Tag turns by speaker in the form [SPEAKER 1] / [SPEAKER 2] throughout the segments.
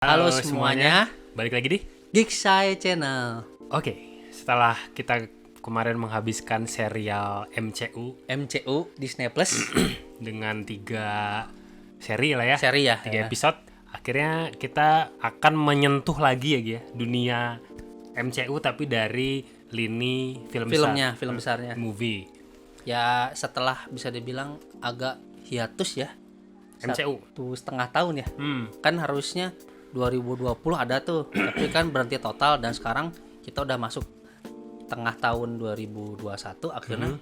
[SPEAKER 1] Halo semuanya,
[SPEAKER 2] balik lagi di
[SPEAKER 1] Geeksai Channel.
[SPEAKER 2] Oke, setelah kita kemarin menghabiskan serial
[SPEAKER 1] MCU Disney Plus
[SPEAKER 2] dengan 3 seri lah ya,
[SPEAKER 1] seri ya,
[SPEAKER 2] 3 episode, akhirnya kita akan menyentuh lagi ya dunia MCU tapi dari lini film
[SPEAKER 1] besarnya.
[SPEAKER 2] Movie.
[SPEAKER 1] Ya setelah bisa dibilang agak hiatus ya.
[SPEAKER 2] MCU
[SPEAKER 1] 1,5 tahun ya. Kan harusnya 2020 ada tuh, tapi kan berhenti total dan sekarang kita udah masuk tengah tahun 2021 akhirnya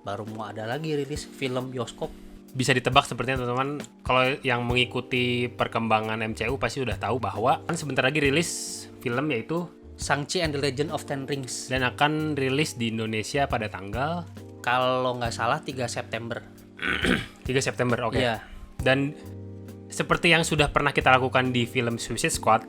[SPEAKER 1] baru mau ada lagi rilis film bioskop.
[SPEAKER 2] Bisa ditebak sepertinya teman-teman, kalau yang mengikuti perkembangan MCU pasti udah tahu bahwa kan sebentar lagi rilis film yaitu
[SPEAKER 1] Shang-Chi and the Legend of Ten Rings
[SPEAKER 2] dan akan rilis di Indonesia pada tanggal
[SPEAKER 1] kalau nggak salah 3 September.
[SPEAKER 2] 3 September, oke.
[SPEAKER 1] Iya.
[SPEAKER 2] Dan seperti yang sudah pernah kita lakukan di film Suicide Squad,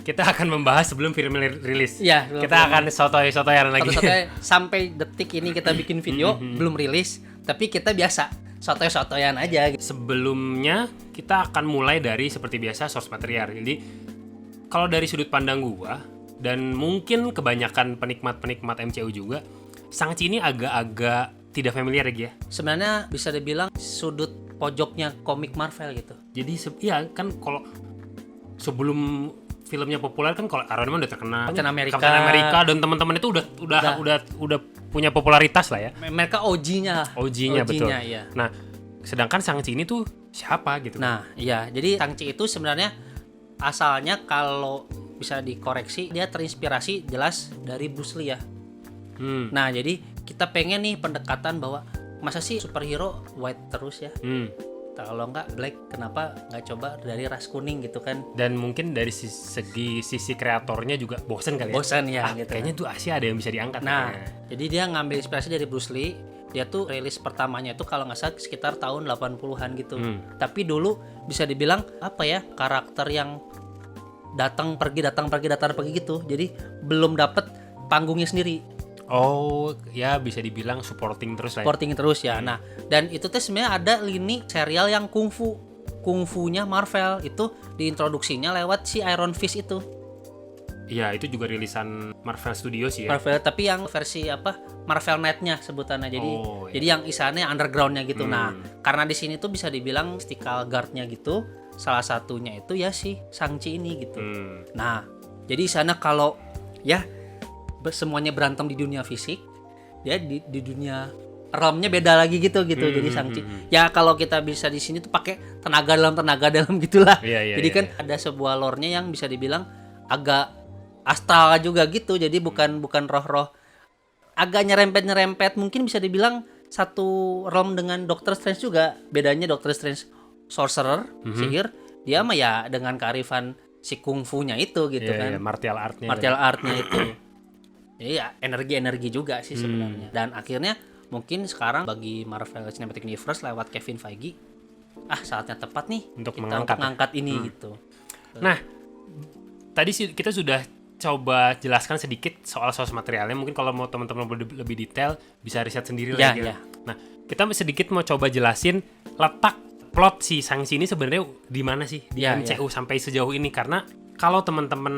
[SPEAKER 2] kita akan membahas sebelum film rilis.
[SPEAKER 1] Iya,
[SPEAKER 2] kita akan sotoy-sotoyan lagi.
[SPEAKER 1] Sampai detik ini kita bikin video belum rilis, tapi kita biasa sotoy-sotoyan aja.
[SPEAKER 2] Sebelumnya kita akan mulai dari seperti biasa source material. Jadi kalau dari sudut pandang gua dan mungkin kebanyakan penikmat MCU juga, Shang-Chi ini agak-agak tidak familiar ya.
[SPEAKER 1] Sebenarnya bisa dibilang sudut pojoknya komik Marvel gitu.
[SPEAKER 2] Jadi iya kan, kalau sebelum filmnya populer kan kalau Iron Man udah terkenal,
[SPEAKER 1] Captain
[SPEAKER 2] America dan teman-teman itu udah punya popularitas lah ya.
[SPEAKER 1] Mereka OG-nya
[SPEAKER 2] betul.
[SPEAKER 1] Iya.
[SPEAKER 2] Nah, sedangkan Shang-Chi ini tuh siapa gitu?
[SPEAKER 1] Nah, iya. Jadi Shang-Chi itu sebenarnya asalnya kalau bisa dikoreksi dia terinspirasi jelas dari Bruce Lee ya. Nah, jadi kita pengen nih pendekatan bahwa masa sih superhero white terus ya? Kalau nggak black, kenapa nggak coba dari ras kuning gitu kan?
[SPEAKER 2] Dan mungkin dari sisi kreatornya juga bosen kali ya?
[SPEAKER 1] Bosen ya gitu.
[SPEAKER 2] Kayaknya tuh Asia ada yang bisa diangkat.
[SPEAKER 1] Nah, jadi dia ngambil inspirasi dari Bruce Lee. Dia tuh rilis pertamanya itu kalau nggak salah sekitar tahun 80-an gitu. Tapi dulu bisa dibilang apa ya, karakter yang datang pergi gitu. Jadi belum dapet panggungnya sendiri.
[SPEAKER 2] Oh, ya bisa dibilang supporting terus lah.
[SPEAKER 1] Supporting terus ya. Nah, dan itu tuh sebenarnya ada lini serial yang kungfu-nya Marvel itu diintroduksinya lewat si Iron Fist itu.
[SPEAKER 2] Iya, itu juga rilisan Marvel Studios ya.
[SPEAKER 1] Marvel, tapi yang versi apa? Marvel Net-nya sebutannya. Jadi jadi yang isannya underground-nya gitu. Nah, karena di sini tuh bisa dibilang mystical guard-nya gitu. Salah satunya itu ya si Shang-Chi ini gitu. Nah, jadi sana kalau ya semuanya berantem di dunia fisik, dia di dunia realmnya beda lagi gitu. Jadi Shang-Chi ya kalau kita bisa di sini tuh pakai tenaga dalam gitulah. Jadi kan ada sebuah lore-nya yang bisa dibilang agak astral juga gitu. Jadi bukan roh-roh, agak nyerempet mungkin bisa dibilang satu realm dengan Doctor Strange juga. Bedanya Doctor Strange sorcerer, sihir, dia mah ya dengan kearifan si kungfunya itu gitu kan.
[SPEAKER 2] Martial artnya
[SPEAKER 1] itu. Jadi ya energi juga sih sebenarnya. Dan akhirnya mungkin sekarang bagi Marvel Cinematic Universe lewat Kevin Feige, saatnya tepat nih
[SPEAKER 2] untuk
[SPEAKER 1] kita mengangkat ini gitu.
[SPEAKER 2] Nah, tadi sih kita sudah coba jelaskan sedikit soal source materialnya. Mungkin kalau mau teman-teman lebih detail bisa riset sendiri lah ya. Nah, kita sedikit mau coba jelasin letak plot si Shang-Chi ini sebenarnya di mana sih di MCU sampai sejauh ini, karena kalau teman-teman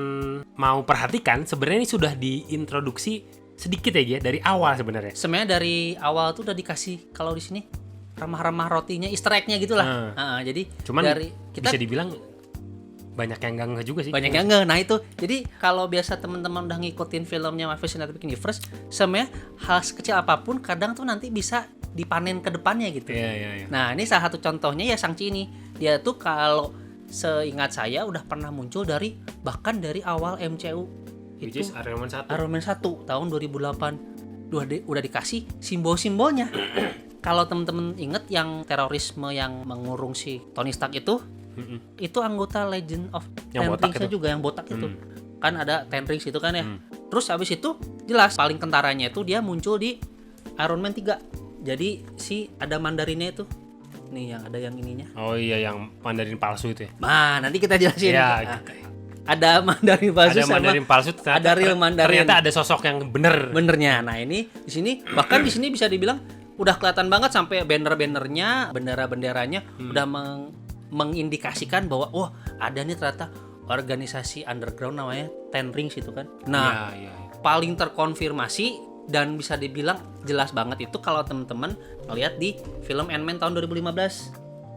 [SPEAKER 2] mau perhatikan sebenarnya ini sudah diintroduksi sedikit ya dari awal sebenarnya.
[SPEAKER 1] Sebenarnya dari awal tuh udah dikasih kalau di sini remah-remah rotinya, Easter egg-nya gitulah. Jadi
[SPEAKER 2] cuman
[SPEAKER 1] dari kita
[SPEAKER 2] bisa dibilang banyak yang enggak juga sih.
[SPEAKER 1] Banyak yang enggak. Nah itu, jadi kalau biasa teman-teman udah ngikutin filmnya Marvel Cinematic Universe, sebenarnya hal sekecil apapun kadang tuh nanti bisa dipanen ke depannya gitu.
[SPEAKER 2] Iya.
[SPEAKER 1] Nah ini salah satu contohnya ya Shang-Chi ini. Dia tuh kalau seingat saya udah pernah muncul bahkan dari awal MCU.
[SPEAKER 2] Which is Iron Man 1
[SPEAKER 1] tahun 2008. Udah dikasih simbol-simbolnya. Kalau teman-teman inget yang terorisme yang mengurung si Tony Stark itu anggota Legend of Ten Rings juga yang botak itu. Kan ada Ten Rings itu kan ya. Terus habis itu jelas paling kentaranya itu dia muncul di Iron Man 3. Jadi ada mandarinnya itu. Nih yang ada yang ininya.
[SPEAKER 2] Oh iya, yang Mandarin palsu itu ya.
[SPEAKER 1] Nah, nanti kita jelasin.
[SPEAKER 2] Ya,
[SPEAKER 1] ada Mandarin palsu ada real Mandarin.
[SPEAKER 2] Ternyata ada sosok yang benernya.
[SPEAKER 1] Nah, ini di sini bahkan di sini bisa dibilang udah kelihatan banget sampai bendera-benderanya udah mengindikasikan bahwa ada nih ternyata organisasi underground namanya Ten Rings itu kan. Nah,
[SPEAKER 2] Ya.
[SPEAKER 1] paling terkonfirmasi dan bisa dibilang jelas banget itu kalau teman-teman lihat di film Ant-Man tahun 2015.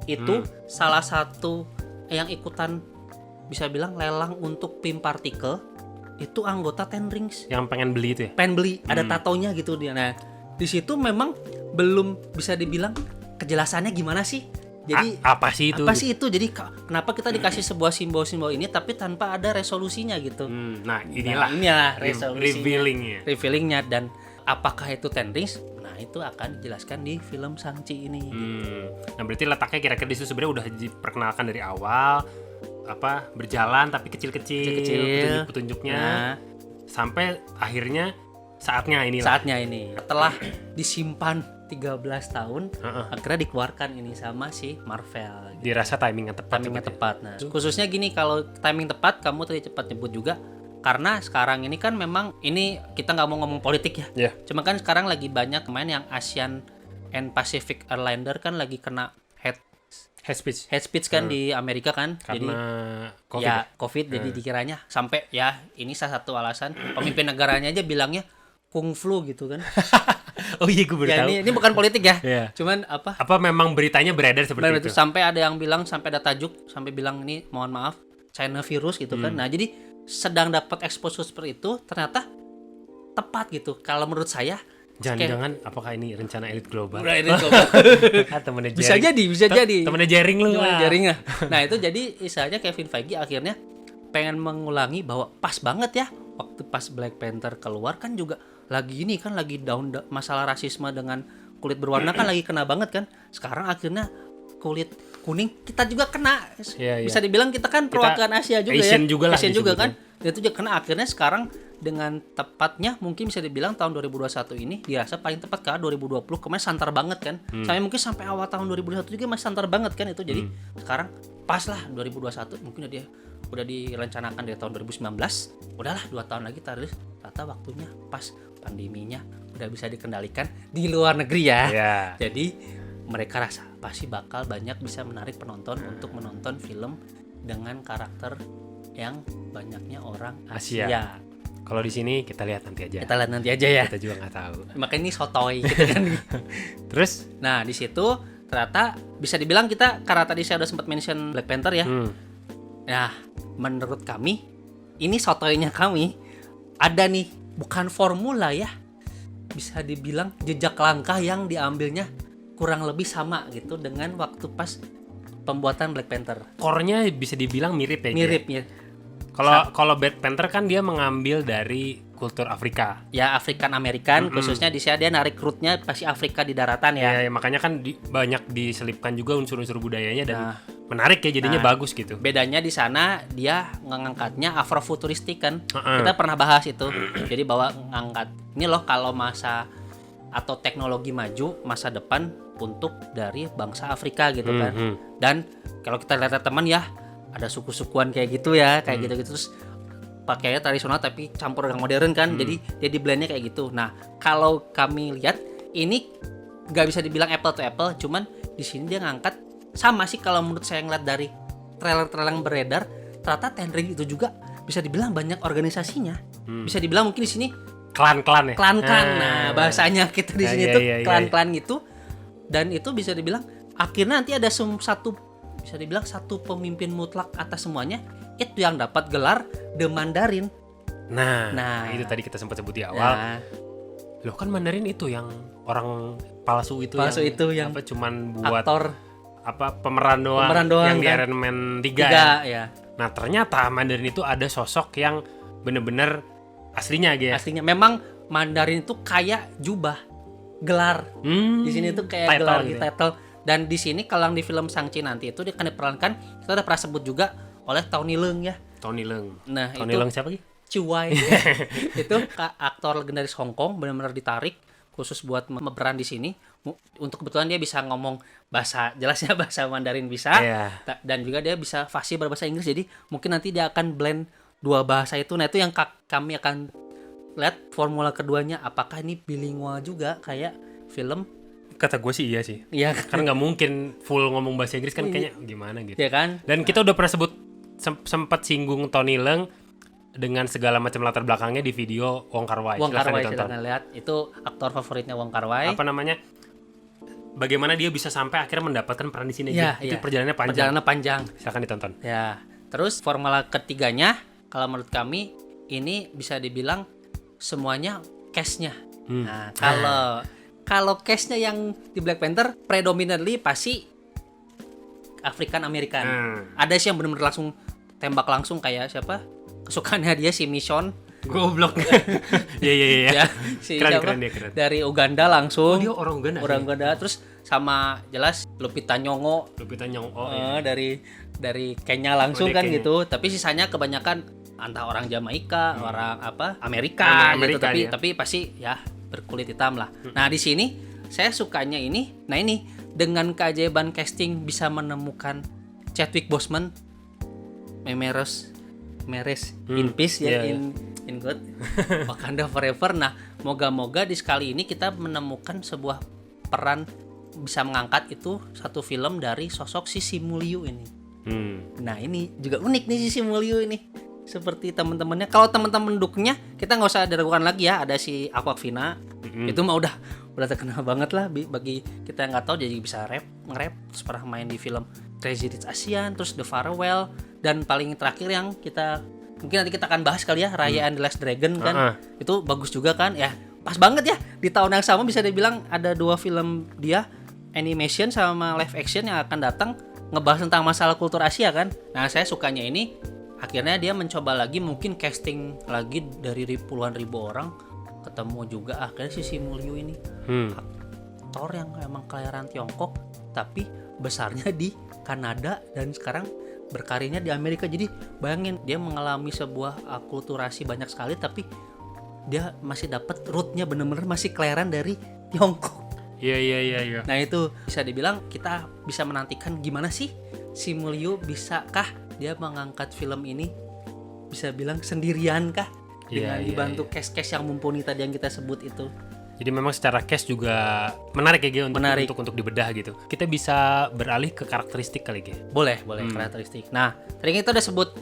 [SPEAKER 1] Itu salah satu yang ikutan bisa bilang lelang untuk PIM partikel itu anggota Ten Rings.
[SPEAKER 2] Yang pengen beli itu ya?
[SPEAKER 1] Pengen beli, ada tatonya gitu dia. Nah, di situ memang belum bisa dibilang kejelasannya gimana sih. Jadi
[SPEAKER 2] apa sih itu?
[SPEAKER 1] Apa sih itu? Jadi kenapa kita dikasih sebuah simbol-simbol ini tapi tanpa ada resolusinya gitu.
[SPEAKER 2] Nah, inilah
[SPEAKER 1] resolusinya. Revealingnya dan apakah itu Ten Rings? Nah, itu akan dijelaskan di film Shang-Chi ini.
[SPEAKER 2] Nah, berarti letaknya kira-kira di situ sebenarnya udah diperkenalkan dari awal, berjalan tapi kecil-kecil petunjuk-petunjuknya sampai akhirnya saatnya ini.
[SPEAKER 1] Setelah disimpan 13 tahun, akhirnya dikeluarkan ini sama si Marvel.
[SPEAKER 2] Dirasa timingnya tepat.
[SPEAKER 1] Nah, khususnya gini, kalau timing tepat, kamu tadi cepat nyebut juga, karena sekarang ini kan memang ini kita nggak mau ngomong politik ya.
[SPEAKER 2] Yeah.
[SPEAKER 1] Cuma kan sekarang lagi banyak pemain yang Asian and Pacific Islander kan lagi kena hate speech kan di Amerika kan.
[SPEAKER 2] Karena
[SPEAKER 1] jadi COVID jadi dikiranya sampai ya ini salah satu alasan pemimpin negaranya aja bilangnya kung flu gitu kan.
[SPEAKER 2] Oh iya, gue baru tahu.
[SPEAKER 1] Ini bukan politik ya.
[SPEAKER 2] Yeah.
[SPEAKER 1] Cuman
[SPEAKER 2] apa memang beritanya beredar seperti itu.
[SPEAKER 1] Sampai ada yang bilang, sampai ada tajuk sampai bilang ini mohon maaf China virus gitu kan. Nah, jadi sedang dapat exposure seperti itu ternyata tepat gitu. Kalau menurut saya
[SPEAKER 2] jangan-jangan apakah ini rencana elit global? Temennya
[SPEAKER 1] bisa jadi.
[SPEAKER 2] Temennya jaring lu.
[SPEAKER 1] Jaringnya. Nah, itu jadi istilahnya Kevin Feige akhirnya pengen mengulangi bahwa pas banget ya waktu pas Black Panther keluar kan juga lagi down masalah rasisme dengan kulit berwarna kan lagi kena banget kan. Sekarang akhirnya kulit kuning kita juga kena. Bisa dibilang kita kan perwakilan Asia juga
[SPEAKER 2] Asian
[SPEAKER 1] ya.
[SPEAKER 2] Asian juga
[SPEAKER 1] kan. Dan itu juga kena, akhirnya sekarang dengan tepatnya mungkin bisa dibilang tahun 2021 ini dirasa paling tepat karena 2020 kemarin santer banget kan. Sampai awal tahun 2021 juga masih santer banget kan itu. Jadi sekarang pas lah 2021 mungkin udah direncanakan dari tahun 2019. Udahlah 2 tahun lagi ternyata waktunya pas pandeminya udah bisa dikendalikan di luar negeri ya. Jadi mereka rasa pasti bakal banyak bisa menarik penonton untuk menonton film dengan karakter yang banyaknya orang Asia.
[SPEAKER 2] Kalau di sini kita lihat nanti aja.
[SPEAKER 1] Ya.
[SPEAKER 2] Kita juga nggak tahu.
[SPEAKER 1] Makanya ini sotoy gitu kan.
[SPEAKER 2] Terus,
[SPEAKER 1] nah di situ ternyata bisa dibilang kita karena tadi saya udah sempat mention Black Panther ya. Nah, menurut kami ini sotoynya kami ada nih bukan formula ya. Bisa dibilang jejak langkah yang diambilnya kurang lebih sama gitu dengan waktu pas pembuatan Black Panther.
[SPEAKER 2] Core-nya bisa dibilang mirip ya.
[SPEAKER 1] Mirip.
[SPEAKER 2] Kalau Black Panther kan dia mengambil dari kultur Afrika.
[SPEAKER 1] Ya, African American, khususnya di sana dia narik rootnya pasti Afrika di daratan ya.
[SPEAKER 2] Ya makanya kan banyak diselipkan juga unsur-unsur budayanya dan menarik ya, jadinya bagus gitu.
[SPEAKER 1] Bedanya di sana dia ngangkatnya afrofuturistik kan. Kita pernah bahas itu. Jadi bahwa ngangkat ini loh kalau masa atau teknologi maju masa depan untuk dari bangsa Afrika gitu kan. Dan kalau kita lihat teman ya ada suku-sukuan kayak gitu ya, kayak gitu-gitu terus pakainya tradisional tapi campur dengan modern kan. Jadi dia di blendnya kayak gitu. Nah, kalau kami lihat ini nggak bisa dibilang apple to apple, cuman di sini dia ngangkat sama sih kalau menurut saya ngeliat dari trailer-trailer yang beredar, ternyata Ten Rings itu juga bisa dibilang banyak organisasinya. Bisa dibilang mungkin di sini
[SPEAKER 2] klan-klan ya.
[SPEAKER 1] Klan-klan. Nah, bahasanya kita di sini tuh klan-klan gitu. Dan itu bisa dibilang akhirnya nanti ada satu pemimpin mutlak atas semuanya, itu yang dapat gelar The Mandarin.
[SPEAKER 2] Nah, itu tadi kita sempat sebut di awal. Loh kan Mandarin itu yang orang palsu itu yang apa cuman buat
[SPEAKER 1] aktor
[SPEAKER 2] pemeran doang yang di Iron Man 3
[SPEAKER 1] ya.
[SPEAKER 2] Nah, ternyata Mandarin itu ada sosok yang bener-bener aslinya gitu.
[SPEAKER 1] Aslinya memang Mandarin itu kayak jubah, gelar. Di sini tuh kayak gelar gitu, title. Dan di sini kalau di film Shang-Chi nanti itu dia akan diperankan, kita udah pernah sebut juga oleh Tony Leung ya.
[SPEAKER 2] Tony Leung.
[SPEAKER 1] Nah,
[SPEAKER 2] Tony Leung siapa lagi?
[SPEAKER 1] Chuai. Itu aktor legendaris Hong Kong, benar-benar ditarik khusus buat berperan di sini. Untuk kebetulan dia bisa ngomong bahasa Mandarin bisa, dan juga dia bisa fasih berbahasa Inggris. Jadi mungkin nanti dia akan blend dua bahasa itu. Nah, itu yang kami akan lihat formula keduanya, apakah ini bilingual juga kayak film.
[SPEAKER 2] Kata gue sih iya sih. Iya. Karena nggak mungkin full ngomong bahasa Inggris kan, kayaknya gimana gitu.
[SPEAKER 1] Iya kan?
[SPEAKER 2] Dan kita udah pernah sebut sempat singgung Tony Leung dengan segala macam latar belakangnya di video Wong Kar-wai.
[SPEAKER 1] Wong Kar-wai silahkan lihat. Itu aktor favoritnya Wong Kar-wai.
[SPEAKER 2] Apa namanya? Bagaimana dia bisa sampai akhirnya mendapatkan peran di sini? Itu perjalanannya panjang. Silakan ditonton.
[SPEAKER 1] Ya. Terus formula ketiganya, kalau menurut kami ini bisa dibilang semuanya cast-nya. Nah, kalau cast-nya yang di Black Panther predominantly pasti African American. Ada sih yang benar-benar langsung tembak langsung kayak siapa? Kesukaannya dia si Mission.
[SPEAKER 2] Goblok. Iya.
[SPEAKER 1] Si
[SPEAKER 2] keren dia keren.
[SPEAKER 1] Dari Uganda langsung.
[SPEAKER 2] Dia orang Uganda.
[SPEAKER 1] Uganda. Terus sama jelas Lupita Nyong'o.
[SPEAKER 2] Iya.
[SPEAKER 1] Dari Kenya langsung kan
[SPEAKER 2] Kenya.
[SPEAKER 1] gitu. Tapi sisanya kebanyakan entah orang Jamaika, orang Amerika gitu. Tapi pasti ya berkulit hitam lah. Nah, di sini saya sukanya ini. Nah, ini dengan keajaiban casting bisa menemukan Chadwick Boseman, Meres in peace in God, Wakanda forever. Nah, moga-moga di sekali ini kita menemukan sebuah peran bisa mengangkat itu satu film dari sosok si Simu Liu ini. Nah, ini juga unik nih si Simu Liu ini. Seperti teman-temannya, kalau teman-teman duknya kita nggak usah diragukan lagi ya, ada si Awkwafina. Itu mah udah terkenal banget lah bagi kita yang nggak tahu, jadi bisa nge-rap, terus pernah main di film Crazy Rich Asian, terus The Farewell, dan paling terakhir yang kita mungkin nanti kita akan bahas kali ya, Raya and the Last Dragon kan. Itu bagus juga kan ya, pas banget ya di tahun yang sama bisa dibilang ada 2 film dia animation sama live action yang akan datang ngebahas tentang masalah kultur Asia kan. Nah, saya sukanya ini akhirnya dia mencoba lagi, mungkin casting lagi dari puluhan ribu orang, ketemu juga akhirnya si Simu Liu ini aktor yang emang kelahiran Tiongkok tapi besarnya di Kanada dan sekarang berkarirnya di Amerika. Jadi bayangin dia mengalami sebuah akulturasi banyak sekali tapi dia masih dapat rootnya bener-bener masih kelahiran dari Tiongkok.
[SPEAKER 2] Iya.
[SPEAKER 1] Nah, itu bisa dibilang kita bisa menantikan gimana sih Simu Liu, bisakah dia mengangkat film ini bisa bilang sendirian kah dengan dibantu cast-cast yang mumpuni tadi yang kita sebut itu.
[SPEAKER 2] Jadi memang secara cast juga menarik ya Ge untuk dibedah gitu. Kita bisa beralih ke karakteristik kali Ge.
[SPEAKER 1] Boleh karakteristik. Nah, tadi kita udah sebut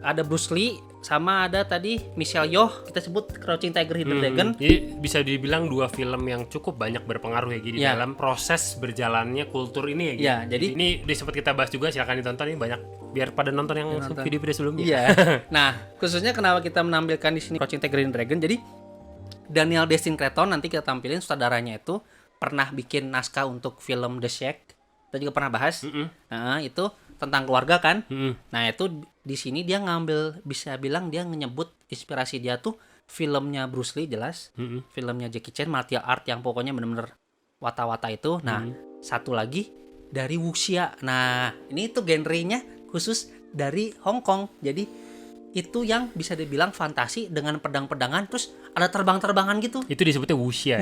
[SPEAKER 1] ada Bruce Lee sama ada tadi Michelle Yeoh, kita sebut Crouching Tiger, Hidden Dragon.
[SPEAKER 2] Jadi bisa dibilang 2 film yang cukup banyak berpengaruh ya Ge di dalam proses berjalannya kultur ini ya Ge.
[SPEAKER 1] Iya, jadi
[SPEAKER 2] ini sempat kita bahas juga, silakan ditonton, ini banyak biar pada nonton yang video-video sebelumnya.
[SPEAKER 1] Iya. Nah, khususnya kenapa kita menampilkan di sini Crouching Tiger, Hidden Dragon. Jadi Daniel Destin Cretton nanti kita tampilin, sutradaranya itu pernah bikin naskah untuk film The Shack. Kita juga pernah bahas. Nah, itu tentang keluarga kan. Nah, itu di sini dia ngambil, bisa bilang dia nyebut inspirasi dia tuh filmnya Bruce Lee jelas, filmnya Jackie Chan, martial art yang pokoknya bener-bener wata-wata itu. Nah, satu lagi dari wuxia. Nah, ini tuh genrenya khusus dari Hong Kong. Jadi itu yang bisa dibilang fantasi dengan pedang-pedangan, terus ada terbang-terbangan gitu.
[SPEAKER 2] Itu disebutnya wuxia.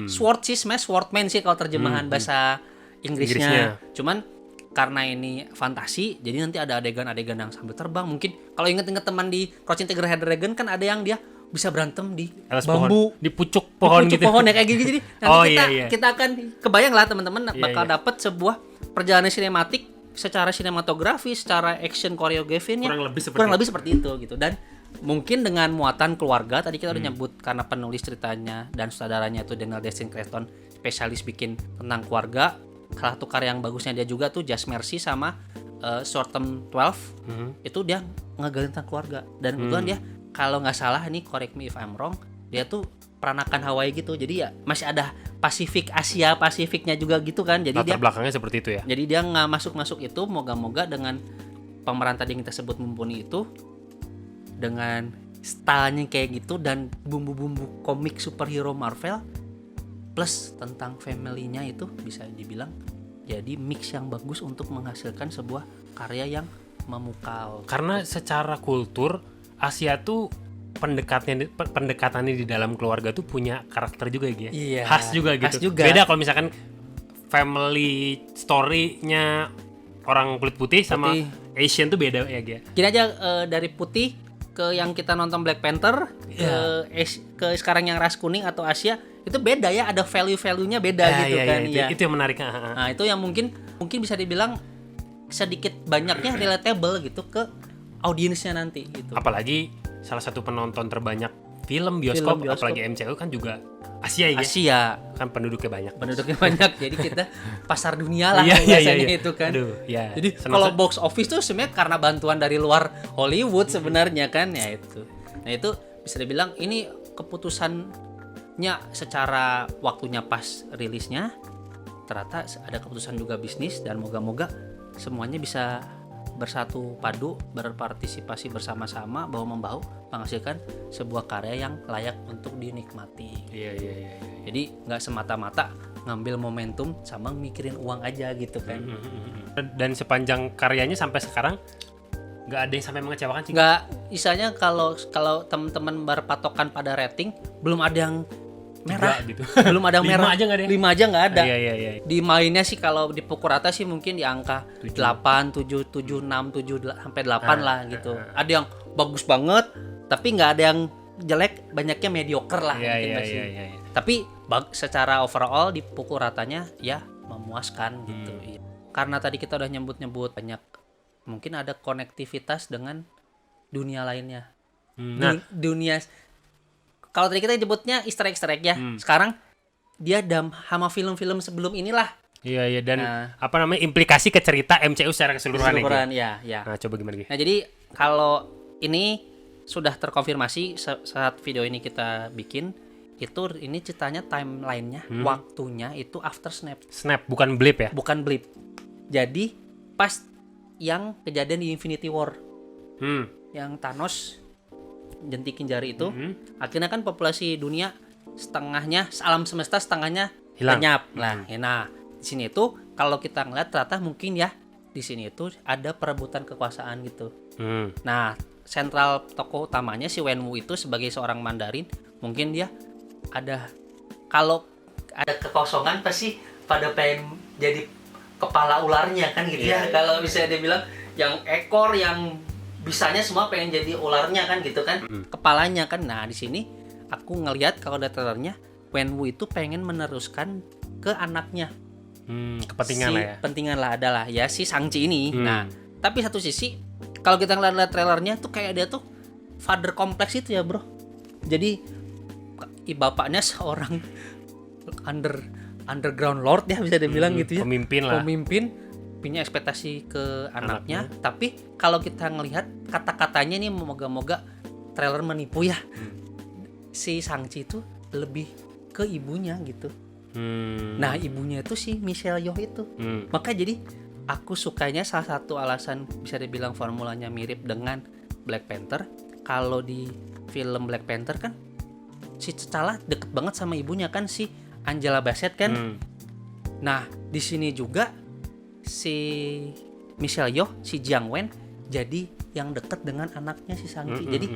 [SPEAKER 1] Sword sih, swordman sih kalau terjemahan bahasa Inggrisnya. Cuman karena ini fantasi, jadi nanti ada adegan-adegan yang sambil terbang. Mungkin kalau inget-inget teman di Crouching Tiger, Hidden Dragon kan ada yang dia bisa berantem di
[SPEAKER 2] alas
[SPEAKER 1] bambu,
[SPEAKER 2] pohon. Di pucuk pohon gitu.
[SPEAKER 1] Pohon ya kayak gitu. Jadi nanti kita akan kebayang lah teman-teman bakal dapat sebuah perjalanan sinematik secara sinematografi, secara action koreografinya kurang lebih seperti itu gitu. Dan mungkin dengan muatan keluarga, tadi kita udah nyebut karena penulis ceritanya dan sutradaranya itu Daniel Destin Cretton, spesialis bikin tentang keluarga. Salah satu karya yang bagusnya dia juga tuh Just Mercy sama Short Term 12. Itu dia ngegalin tentang keluarga. Dan kebetulan dia kalau nggak salah, ini correct me if I'm wrong, dia tuh peranakan Hawaii gitu. Jadi ya masih ada Pasifiknya juga gitu kan. Jadi
[SPEAKER 2] latar belakangnya seperti itu ya.
[SPEAKER 1] Jadi dia nggak masuk itu. Moga-moga dengan pemeran tadi yang kita sebut mumpuni itu, dengan stylenya kayak gitu dan bumbu-bumbu komik superhero Marvel plus tentang family-nya, itu bisa dibilang jadi mix yang bagus untuk menghasilkan sebuah karya yang memukau.
[SPEAKER 2] Karena secara kultur Asia tuh pendekatannya di dalam keluarga tuh punya karakter juga ya,
[SPEAKER 1] iya,
[SPEAKER 2] khas juga gitu. Beda kalau misalkan family story-nya orang kulit putih sama Asian tuh beda ya, Gia.
[SPEAKER 1] Gini aja, dari putih ke yang kita nonton Black Panther, ke sekarang yang ras kuning atau Asia, itu beda ya, ada value-value-nya beda gitu kan.
[SPEAKER 2] Itu yang menarik.
[SPEAKER 1] Nah, itu yang mungkin bisa dibilang sedikit banyaknya relatable gitu ke audiensnya nanti gitu.
[SPEAKER 2] Apalagi salah satu penonton terbanyak film bioskop. Apalagi MCU kan juga Asia ya.
[SPEAKER 1] Asia
[SPEAKER 2] Kan penduduknya banyak.
[SPEAKER 1] Jadi kita pasar dunia lah
[SPEAKER 2] Iya.
[SPEAKER 1] biasanya itu kan.
[SPEAKER 2] Aduh, ya.
[SPEAKER 1] Jadi kalau box office tuh sebenarnya karena bantuan dari luar Hollywood sebenarnya kan ya itu. Nah itu bisa dibilang ini keputusannya secara waktunya pas rilisnya, ternyata ada keputusan juga bisnis, dan moga-moga semuanya bisa bersatu padu, berpartisipasi bersama-sama, bahu-membahu menghasilkan sebuah karya yang layak untuk dinikmati.
[SPEAKER 2] Iya.
[SPEAKER 1] Jadi nggak semata-mata ngambil momentum sama mikirin uang aja gitu kan.
[SPEAKER 2] Dan sepanjang karyanya sampai sekarang nggak ada yang sampai mengecewakan sih.
[SPEAKER 1] Nggak, misalnya kalau teman-teman berpatokan pada rating, belum ada yang merah
[SPEAKER 2] gitu.
[SPEAKER 1] Belum ada yang merah.
[SPEAKER 2] 5 aja nggak ada.
[SPEAKER 1] 5 aja nggak ada.
[SPEAKER 2] Iya.
[SPEAKER 1] Di mainnya sih kalau dipukul rata sih mungkin di angka 8, 7, 7, 6, 7 sampai 8 lah gitu. Ada yang bagus banget, tapi nggak ada yang jelek, banyaknya mediocre lah mungkin masih.
[SPEAKER 2] Iya.
[SPEAKER 1] Tapi secara overall dipukul ratanya ya memuaskan gitu. Iya. Karena tadi kita udah nyebut-nyebut banyak, mungkin ada konektivitas dengan dunia lainnya.
[SPEAKER 2] Nah,
[SPEAKER 1] Dunia, kalau tadi kita nyebutnya Easter egg ya. Sekarang dia sama film-film sebelum inilah.
[SPEAKER 2] Iya dan apa namanya, implikasi ke cerita MCU secara keseluruhan
[SPEAKER 1] ya.
[SPEAKER 2] Nah, coba gimana gitu?
[SPEAKER 1] Nah, jadi kalau ini sudah terkonfirmasi saat video ini kita bikin, itu ini ceritanya timelinenya, waktunya itu after snap,
[SPEAKER 2] bukan blip ya?
[SPEAKER 1] bukan blip. Jadi pas yang kejadian di Infinity War, yang Thanos jentikin jari itu, akhirnya kan populasi dunia setengahnya, alam semesta setengahnya lenyap lah. Nah, di sini itu kalau kita ngeliat ternyata mungkin ya di sini itu ada perebutan kekuasaan gitu. Nah, sentral tokoh utamanya si Wenwu itu sebagai seorang Mandarin, mungkin dia ada, kalau ada kekosongan pasti pada pengen jadi kepala ularnya kan gitu ya. Kalau bisa dia bilang yang ekor yang bisanya semua pengen jadi ularnya kan gitu kan, kepalanya kan. Nah, di sini aku ngelihat kalau ada trailernya, Wenwu itu pengen meneruskan ke anaknya.
[SPEAKER 2] Kepentingan lah ya.
[SPEAKER 1] Pentingan lah adalah ya si Shang-Chi ini. Nah, tapi satu sisi kalau kita ngeliat trailernya tuh kayak dia tuh father complex itu ya, bro. Jadi bapaknya seorang underground lord ya, bisa dibilang gitu ya. Pemimpin punya ekspektasi ke anaknya. Tapi kalau kita ngelihat kata-katanya nih, moga-moga trailer menipu ya. Si Shang-Chi itu lebih ke ibunya gitu. Nah, ibunya itu si Michelle Yeoh itu. Maka jadi aku sukanya salah satu alasan bisa dibilang formulanya mirip dengan Black Panther. Kalau di film Black Panther kan si T'Challa deket banget sama ibunya kan, si Angela Bassett kan. Nah, di sini juga si Michelle Yeoh, si Jiang Wen jadi yang deket dengan anaknya si Shang-Chi. Jadi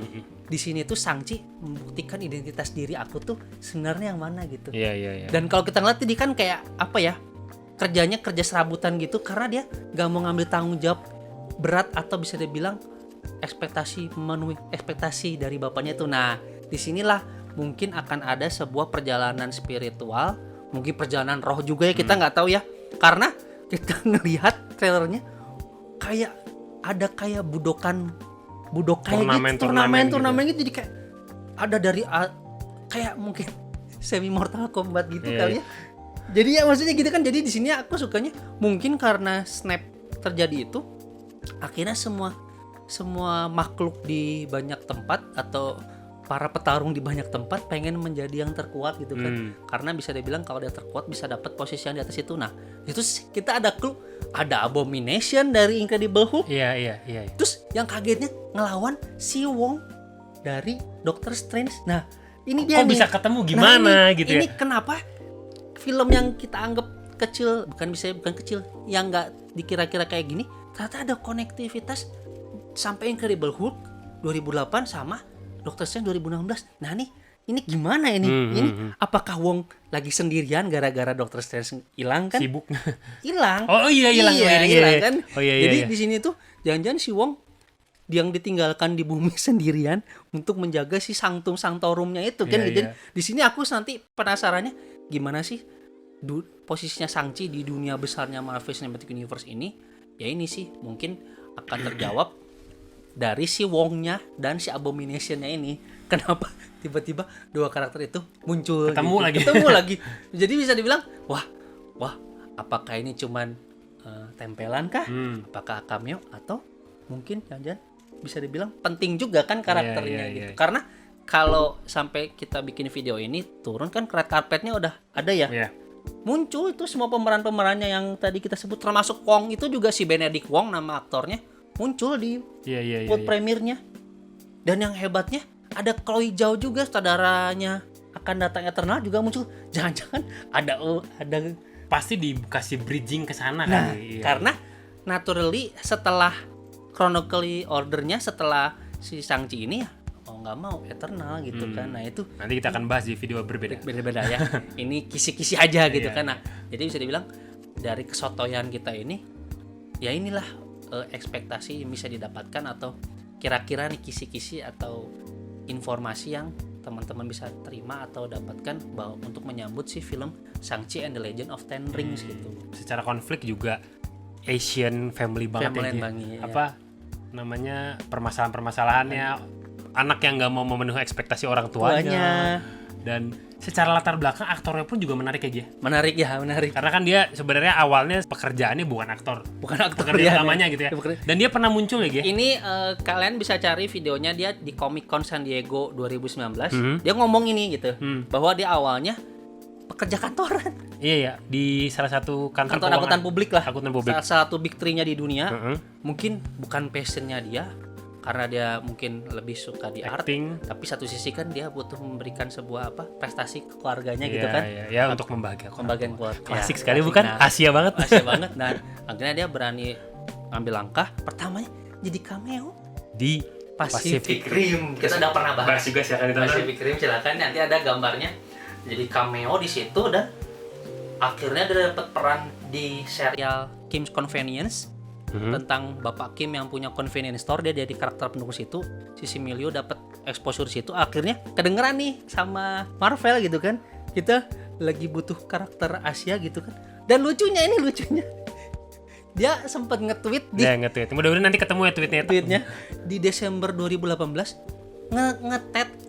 [SPEAKER 1] di sini tuh Shang-Chi membuktikan identitas diri aku tuh sebenarnya yang mana gitu.
[SPEAKER 2] Iya.
[SPEAKER 1] Dan kalau kita ngeliat ini kan kayak apa ya, kerjanya kerja serabutan gitu, karena dia gak mau ngambil tanggung jawab berat atau bisa dibilang memenuhi ekspektasi dari bapaknya itu. Nah, disinilah mungkin akan ada sebuah perjalanan spiritual, mungkin perjalanan roh juga ya, kita nggak tahu ya, karena kita ngelihat trailernya kayak ada kayak turnamen gitu, jadi kayak ada dari kayak mungkin semi Mortal Kombat gitu kali ya. Jadi ya maksudnya gitu kan. Jadi di sini aku sukanya mungkin karena snap terjadi itu, akhirnya semua makhluk di banyak tempat atau para petarung di banyak tempat pengen menjadi yang terkuat gitu kan. Karena bisa dibilang kalau dia terkuat bisa dapat posisi yang di atas itu. Nah, itu kita ada clue, ada Abomination dari Incredible Hulk.
[SPEAKER 2] Iya.
[SPEAKER 1] Terus yang kagetnya ngelawan si Wong dari Doctor Strange. Nah, ini dia
[SPEAKER 2] kok bisa ketemu gimana gitu ya.
[SPEAKER 1] Ini kenapa film yang kita anggap kecil, bukan kecil, yang nggak dikira-kira kayak gini, ternyata ada konektivitas sampai Incredible Hulk 2008 sama Doctor Strange 2016. Nah ini gimana ini? Ini apakah Wong lagi sendirian gara-gara Doctor Strange hilang kan?
[SPEAKER 2] Sibuk.
[SPEAKER 1] Hilang.
[SPEAKER 2] Oh iya, hilang
[SPEAKER 1] kan?
[SPEAKER 2] Oh, iya.
[SPEAKER 1] Jadi di sini tuh jangan-jangan si Wong yang ditinggalkan di bumi sendirian untuk menjaga si Sanctum Sanctorumnya itu kan. Jadi di sini aku nanti penasarannya gimana sih posisinya Shang-Chi di dunia besarnya Marvel Cinematic Universe ini. ya ini sih mungkin akan terjawab dari si Wongnya dan si Abomination-nya ini. Kenapa tiba-tiba dua karakter itu muncul ketemu lagi. Jadi bisa dibilang wah apakah ini cuman tempelan kah? Apakah cameo atau mungkin jangan-jangan bisa dibilang penting juga kan karakternya gitu. Karena kalau sampai kita bikin video ini turun kan red carpetnya udah ada ya. Muncul itu semua pemeran-pemerannya yang tadi kita sebut, termasuk Wong itu juga si Benedict Wong nama aktornya muncul di world premiere-nya. Dan yang hebatnya ada Chloe Zhao juga, sutradaranya Akan Datang Eternal juga muncul. Jangan-jangan ada
[SPEAKER 2] pasti dikasih bridging ke sana
[SPEAKER 1] nah,
[SPEAKER 2] kan.
[SPEAKER 1] Karena naturally setelah chronology order-nya setelah si Shang-Chi ini ya nggak mau Eternal gitu kan. Nah itu
[SPEAKER 2] nanti kita akan bahas di video berbeda
[SPEAKER 1] ya. Ini kisi-kisi aja gitu kan. Nah jadi bisa dibilang dari kesotoyan kita ini ya inilah ekspektasi yang bisa didapatkan atau kira-kira nih kisi-kisi atau informasi yang teman-teman bisa terima atau dapatkan bahwa untuk menyambut si film Shang-Chi and the Legend of Ten Rings gitu.
[SPEAKER 2] Secara konflik juga Asian family banget apa namanya permasalahan-permasalahannya, anak yang nggak mau memenuhi ekspektasi orang tuanya. Dan secara latar belakang aktornya pun juga menarik ya dia.
[SPEAKER 1] Menarik.
[SPEAKER 2] Karena kan dia sebenarnya awalnya pekerjaannya bukan aktor
[SPEAKER 1] pekerjaan
[SPEAKER 2] utamanya gitu ya. Dan dia pernah muncul ya dia.
[SPEAKER 1] Ini kalian bisa cari videonya dia di Comic Con San Diego 2019. Dia ngomong ini gitu bahwa dia awalnya pekerja kantoran.
[SPEAKER 2] Iya di salah satu kantor
[SPEAKER 1] akuntan publik lah. Salah satu big 3-nya di dunia. Mungkin bukan passionnya dia, karena dia mungkin lebih suka di acting, tapi satu sisi kan dia butuh memberikan sebuah prestasi ke keluarganya gitu kan.
[SPEAKER 2] Iya, untuk membahagiakan keluarga. Klasik sekali bukan? Asia banget.
[SPEAKER 1] Dan akhirnya dia berani ambil langkah pertamanya jadi cameo
[SPEAKER 2] di Pacific
[SPEAKER 1] Rim. Kita udah pernah bahas
[SPEAKER 2] juga, silakan ditonton.
[SPEAKER 1] Pacific Rim, silakan, nanti ada gambarnya. Jadi cameo di situ dan akhirnya dia dapat peran di serial Kim's Convenience. Tentang Bapak Kim yang punya convenience store, dia jadi karakter pendukung situ. Si Emilio dapat exposure situ, akhirnya kedengeran nih sama Marvel gitu kan. Kita lagi butuh karakter Asia gitu kan. Dan lucunya dia sempat nge-tweet
[SPEAKER 2] mudah-mudahan nanti ketemu ya tweetnya
[SPEAKER 1] di Desember 2018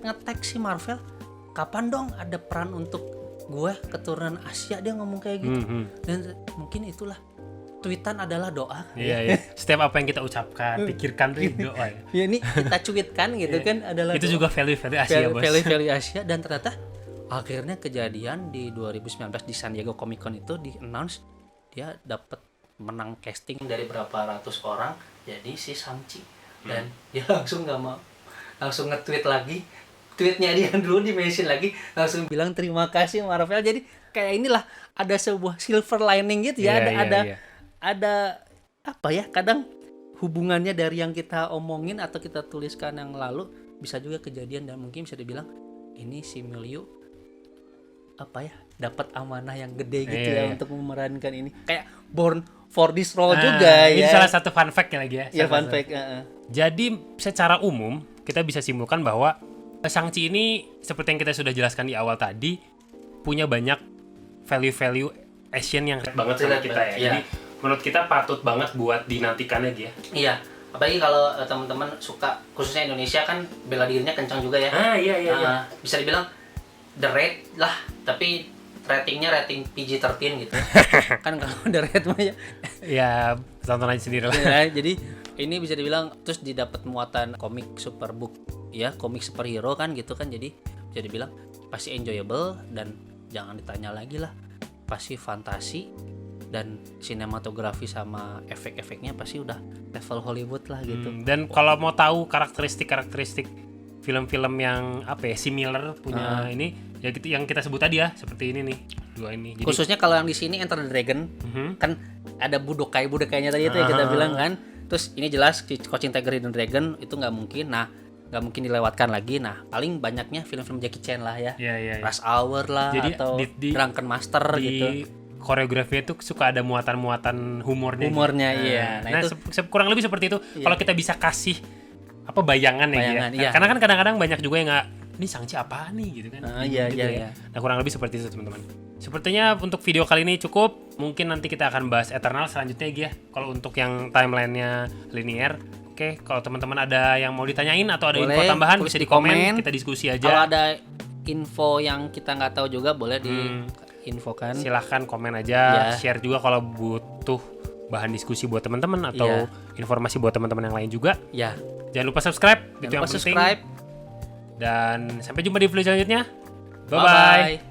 [SPEAKER 1] nge-tag si Marvel, kapan dong ada peran untuk gue keturunan Asia, dia ngomong kayak gitu. Dan mungkin itulah tweetan adalah doa.
[SPEAKER 2] Iya. Setiap apa yang kita ucapkan, pikirkan itu doa ya.
[SPEAKER 1] Ya ini kita cuitkan gitu kan adalah
[SPEAKER 2] itu
[SPEAKER 1] doa.
[SPEAKER 2] Juga value Asia, bos.
[SPEAKER 1] Value Asia, dan ternyata akhirnya kejadian di 2019 di San Diego Comic Con itu di announce dia dapat menang casting dari berapa ratus orang jadi si Shang-Chi. Dan dia langsung nge-tweet lagi. Tweetnya dia dulu di-mention lagi, langsung bilang terima kasih Marvel. Jadi kayak inilah ada sebuah silver lining gitu ya. Ada kadang hubungannya dari yang kita omongin atau kita tuliskan yang lalu bisa juga kejadian, dan mungkin bisa dibilang ini si Emilio dapat amanah yang gede gitu untuk memerankan ini, kayak born for this role juga
[SPEAKER 2] ini
[SPEAKER 1] ya.
[SPEAKER 2] Salah satu fun fact lagi ya.
[SPEAKER 1] Fun fact.
[SPEAKER 2] Jadi secara umum kita bisa simpulkan bahwa Shang-Chi ini seperti yang kita sudah jelaskan di awal tadi punya banyak value Asian yang banget sama kita ya. Jadi menurut kita patut banget buat dinantikan aja ya.
[SPEAKER 1] Iya, apalagi kalau teman-teman suka, khususnya Indonesia kan bela dirinya kencang juga ya.
[SPEAKER 2] Iya.
[SPEAKER 1] Bisa dibilang the rate lah, tapi ratingnya rating PG-13 gitu. Kan kalau the rate mah
[SPEAKER 2] ya tonton aja sendiri lah.
[SPEAKER 1] Ya, jadi ini bisa dibilang terus didapat muatan komik superbook ya, komik superhero kan gitu kan. Jadi bisa dibilang pasti enjoyable, dan jangan ditanya lagi lah, pasti fantasi dan sinematografi sama efek-efeknya pasti udah level Hollywood lah gitu.
[SPEAKER 2] Dan kalau mau tahu karakteristik film-film yang similar punya ini ya gitu, yang kita sebut tadi ya, seperti ini nih, dua ini. Jadi,
[SPEAKER 1] khususnya kalau yang di sini Enter the Dragon kan ada budokainya tadi itu yang kita bilang kan. Terus ini jelas Crouching Tiger, Hidden Dragon itu nggak mungkin. Nah, nggak mungkin dilewatkan lagi. Nah, paling banyaknya film-film Jackie Chan lah ya.
[SPEAKER 2] Rush
[SPEAKER 1] Hour lah. Jadi, atau Drunken Master gitu.
[SPEAKER 2] Koreografinya tuh suka ada muatan-muatan humornya.
[SPEAKER 1] Iya.
[SPEAKER 2] Nah itu kurang lebih seperti itu. Kalau kita bisa kasih bayangan ya.
[SPEAKER 1] Iya.
[SPEAKER 2] Karena kan kadang-kadang banyak juga yang nggak, ini Shang-Chi apa nih gitu kan.
[SPEAKER 1] Iya.
[SPEAKER 2] Nah kurang lebih seperti itu teman-teman. Sepertinya untuk video kali ini cukup. mungkin nanti kita akan bahas Eternal selanjutnya ya. Kalau untuk yang timelinenya linear, oke. Kalau teman-teman ada yang mau ditanyain atau ada info tambahan bisa di komen, kita diskusi aja.
[SPEAKER 1] Kalau ada info yang kita nggak tahu juga boleh diinfokan.
[SPEAKER 2] Silahkan komen aja, share juga kalau butuh bahan diskusi buat teman-teman atau informasi buat teman-teman yang lain juga.
[SPEAKER 1] Ya.
[SPEAKER 2] Jangan lupa subscribe, itu yang penting. Dan sampai jumpa di video selanjutnya. Bye-bye.